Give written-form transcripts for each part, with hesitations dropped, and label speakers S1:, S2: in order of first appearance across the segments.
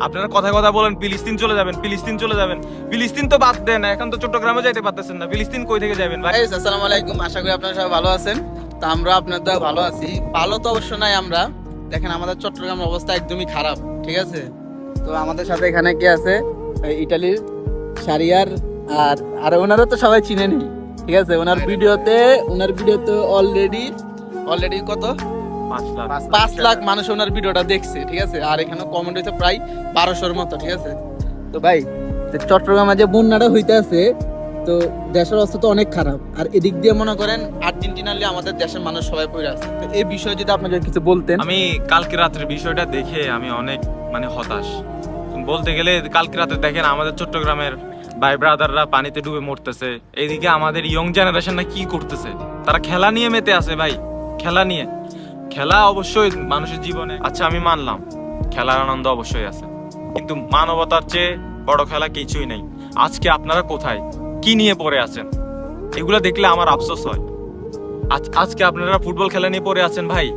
S1: আপনারা কথা কথা বলেন ফিলিস্তিন চলে যাবেন, ফিলিস্তিন চলে যাবেন। ফিলিস্তিন তো বাদ দেন, এখন তো চট্টগ্রামে যাইতে পারতেছেন না, ফিলিস্তিন কই থেকে যাবেন ভাই?
S2: আসসালামু আলাইকুম, আশা করি আপনারা সবাই ভালো আছেন। তো আমরা আপনাদের ভালো আছি, ভালো তো অবশ্য নাই। আমরা দেখেন আমাদের চট্টগ্রামের অবস্থা একদমই খারাপ, ঠিক আছে? তো আমাদের সাথে এখানে কি আছে, ইটালির শারিয়ার, আর আর ওনারা তো সবাই চিনে নি, ঠিক আছে? ওনার ভিডিওতে অলরেডি কত 5 লাখ মানুষ ওনার ভিডিওটা দেখছে, ঠিক আছে? আর এখানে কমেন্ট হয়েছে প্রায় 1200-র মতো, ঠিক আছে? তো ভাই, চট্টগ্রামে যে বন্যাটা হইতে আছে, তো দেশের অবস্থা তো অনেক খারাপ। আর এদিক দিয়ে মনে করেন আর্জেন্টিনালি আমাদের দেশের মানুষ সবাই পড়ে আছে। তো এই বিষয়ে যদি আপনারা কিছু বলতেন।
S1: আমি কালকে রাতের বিষয়টা দেখে আমি অনেক হতাশ বলতে গেলে। কালকে রাতে দেখেন আমাদের চট্টগ্রামের ভাই ব্রাদাররা পানিতে ডুবে মরতেছে, এইদিকে আমাদের ইয়ং জেনারেশনরা কি করতেছে, তারা খেলা নিয়ে মেতে আছে ভাই। খেলা অবশ্যই মানুষের জীবনে, আচ্ছা আমি মানলাম খেলার আনন্দ অবশ্যই আছে, কিন্তু মানবতার চেয়ে বড় খেলা কিছুই নেই। আজকে আপনারা কোথায়, কি নিয়ে পড়ে আছেন, এগুলো দেখলে আমার আফসোস হয়। আজকে আপনারা ফুটবল খেলা নিয়ে পড়ে আছেন ভাই,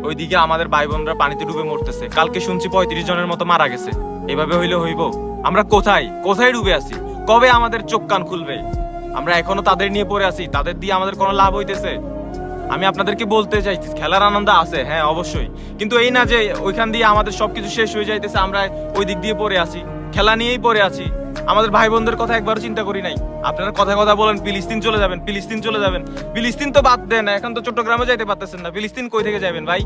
S1: ওইদিকে আমাদের ভাই বোনরা পানিতে ডুবে মরতেছে। কালকে শুনছি 35 জনের মতো মারা গেছে। এভাবে হইলে হইব? আমরা কোথায় ডুবে আছি? কবে আমাদের চোখ কান খুলবে? আমরা এখনো তাদের নিয়ে পড়ে আছি, তাদের দিয়ে আমাদের কোনো লাভ হইতেছে? আমি আপনাদেরকে বলতে চাইছি খেলার আনন্দ আছে, হ্যাঁ অবশ্যই, কিন্তু এই না যে ওইখান দিয়ে আমাদের সবকিছু শেষ হয়ে যাইতেছে, আমরা ওই দিক দিয়ে পড়ে আছি, খেলা নিয়েই পড়ে আছি। আমাদের ভাই বোনদের কথা একবারও চিন্তা করি নাই। আপনারা কথা বলেন ফিলিস্তিন চলে যাবেন, ফিলিস্তিন চলে যাবেন। ফিলিস্তিন তো বাদ দেন, এখন তো চট্টগ্রামে যাইতে পারতেছেন না, ফিলিস্তিন কই থেকে যাবেন ভাই?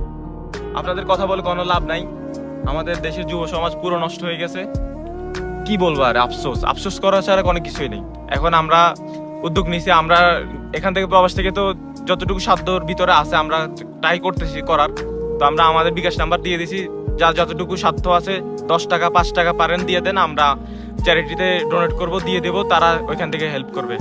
S1: আপনাদের কথা বলে কোনো লাভ নাই। আমাদের দেশের যুব সমাজ পুরো নষ্ট হয়ে গেছে। কি বলবো আর, আফসোস করা ছাড়া কোনো কিছুই নেই। এখন আমরা উদ্যোগ নিয়েছি, আমরা এখান থেকে প্রবাস থেকে তো যতটুকু সাধ্যর ভিতরে আছে আমরা ট্রাই করতেছি করার। তো আমরা আমাদের বিকাশ নাম্বার দিয়ে দিছি, যার যতটুকু সাধ্য আছে 10 টাকা 5 টাকা পারেন দিয়ে দেন, আমরা চ্যারিটিতে ডোনেট করব, দিয়ে দেবো, তারা ওইখান থেকে হেল্প করবে।